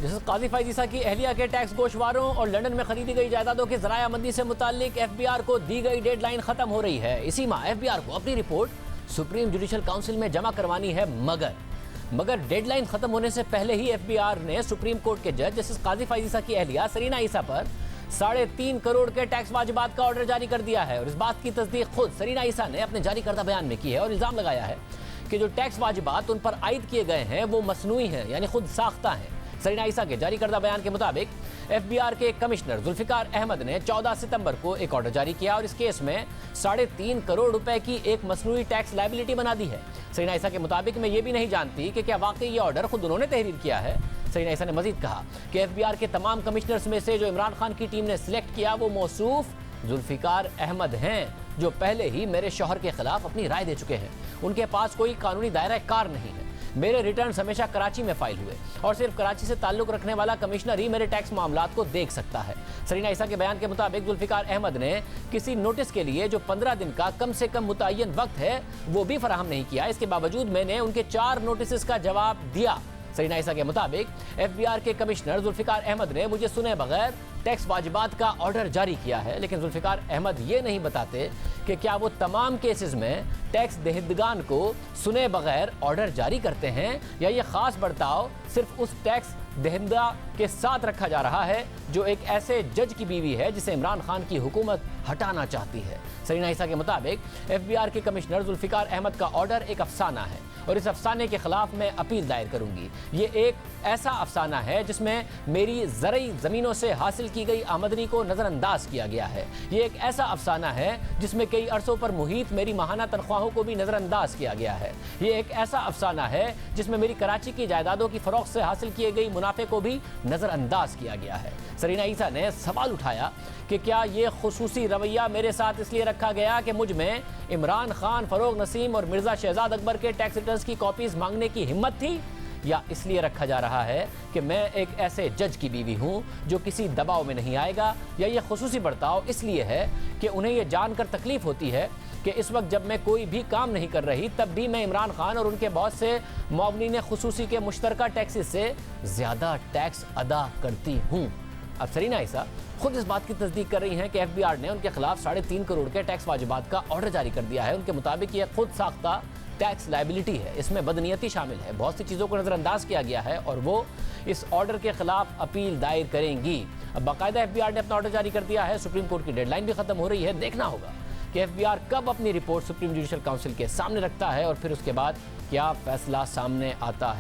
Justice काजी फैज ईसा की अहलिया के tax गोशवारों और लंदन में खरीदी गई जायदादों की ज़रायाबंदी से मुताल्लिक एफबीआर को दी गई डेडलाइन खत्म हो रही है। इसी माह एफबीआर को अपनी रिपोर्ट सुप्रीम जुडिशल काउंसिल में जमा करवानी है, मगर डेडलाइन खत्म होने से पहले ही एफबीआर ने सुप्रीम कोर्ट के जज जस्टिस काजी फैज ईसा की अहलिया सरीना ईसा पर 3.5 करोड़ के टैक्स वाजिबात का ऑर्डर जारी कर दिया है। और इस बात की तस्दीक खुद सरीना ईसा ने अपने जारी करदा बयान में की है और इल्जाम लगाया है कि जो टैक्स वाजिबात उन पर आयद किए गए हैं वो मसनूई हैं, यानी खुद साख्ता हैं। सरीना ईसा के जारी करदा बयान के मुताबिक एफबीआर के कमिश्नर जुल्फिकार अहमद ने 14 सितंबर को एक ऑर्डर जारी किया और इस केस में 3.5 करोड़ रुपए की एक मसनूई टैक्स लायबिलिटी बना दी है। सरीना ईसा के मुताबिक मैं ये भी नहीं जानती कि क्या वाकई ये ऑर्डर खुद उन्होंने तहरीर किया है। सरीना ईसा ने मजीद कहा कि एफबीआर के तमाम कमिश्नर्स में से जो इमरान खान की टीम ने सिलेक्ट किया वो मौसूफ जुल्फिकार अहमद हैं, जो पहले ही मेरे शौहर के खिलाफ अपनी राय दे चुके हैं। उनके पास कोई कानूनी दायरा कार नहीं है। मेरे रिटर्न्स हमेशा कराची में फाइल हुए और सिर्फ कराची से ताल्लुक रखने वाला कमिश्नर ही मेरे टैक्स मामलात को देख सकता है। सरीना ईसा के बयान के मुताबिक जुल्फिकार अहमद ने किसी नोटिस के लिए जो 15 दिन का कम से कम मुतय्यन वक्त है वो भी फराहम नहीं किया। इसके बावजूद मैंने उनके 4 नोटिस का जवाब दिया। सरीना ईसा के मुताबिक एफबीआर के कमिश्नर जुल्फिकार अहमद ने मुझे सुने बगैर टैक्स वाजिबात का ऑर्डर जारी किया है, लेकिन जुल्फिकार अहमद ये नहीं बताते कि क्या वो तमाम केसेस में टैक्स दहिंदगान को सुने बगैर ऑर्डर जारी करते हैं या ये खास बर्ताव सिर्फ उस टैक्स दहिंदा के साथ रखा जा रहा है जो एक ऐसे जज की बीवी है जिसे इमरान खान की हुकूमत हटाना चाहती है। सरीना ईसा के मुताबिक एफबीआर के कमिश्नर जुल्फिकार अहमद का ऑर्डर एक अफसाना है और इस अफसाने के खिलाफ मैं अपील दायर करूंगी। ये एक ऐसा अफसाना है जिसमें मेरी ज़रई ज़मीनों से हासिल की गई आमदनी को नज़रअंदाज किया गया है। ये एक ऐसा अफसाना है जिसमें कई अरसों पर मुहित मेरी माहाना तनख्वाहों को भी नज़रअंदाज किया गया है। ये एक ऐसा अफसाना है जिसमें मेरी कराची की जायदादों की फ़रोख्त से हासिल किए गई मुनाफे को भी नज़रअंदाज किया गया है। सरीना ईसा ने सवाल उठाया कि क्या ये खुसूसी रवैया मेरे साथ इसलिए रखा गया कि मुझ में इमरान खान, फरोग नसीम और मिर्ज़ा शहजाद अकबर के टैक्स रिटर्न्स की कॉपीज़ मांगने की हिम्मत थी, या इसलिए रखा जा रहा है कि मैं एक ऐसे जज की बीवी हूं जो किसी दबाव में नहीं आएगा, या ये खुसूसी बर्ताव इसलिए है कि उन्हें यह जानकर तकलीफ होती है कि इस वक्त जब मैं कोई भी काम नहीं कर रही तब भी मैं इमरान खान और उनके बहुत से मुआवनीन खुसूसी के मुश्तरका टैक्सेस से ज़्यादा टैक्स अदा करती हूँ। अब सरीना ईसा खुद इस बात की तस्दीक कर रही हैं कि एफबीआर ने उनके खिलाफ 3.5 करोड़ के टैक्स वाजिबात का ऑर्डर जारी कर दिया है। उनके मुताबिक यह खुद साख्ता टैक्स लायबिलिटी है, इसमें बदनीयती शामिल है, बहुत सी चीज़ों को नज़रअंदाज किया गया है और वो इस ऑर्डर के खिलाफ अपील दायर करेंगी। अब बाकायदा एफबीआर ने अपना ऑर्डर जारी कर दिया है, सुप्रीम कोर्ट की डेडलाइन भी खत्म हो रही है। देखना होगा कि एफबीआर कब अपनी रिपोर्ट सुप्रीम जुडिशल काउंसिल के सामने रखता है और फिर उसके बाद क्या फैसला सामने आता है।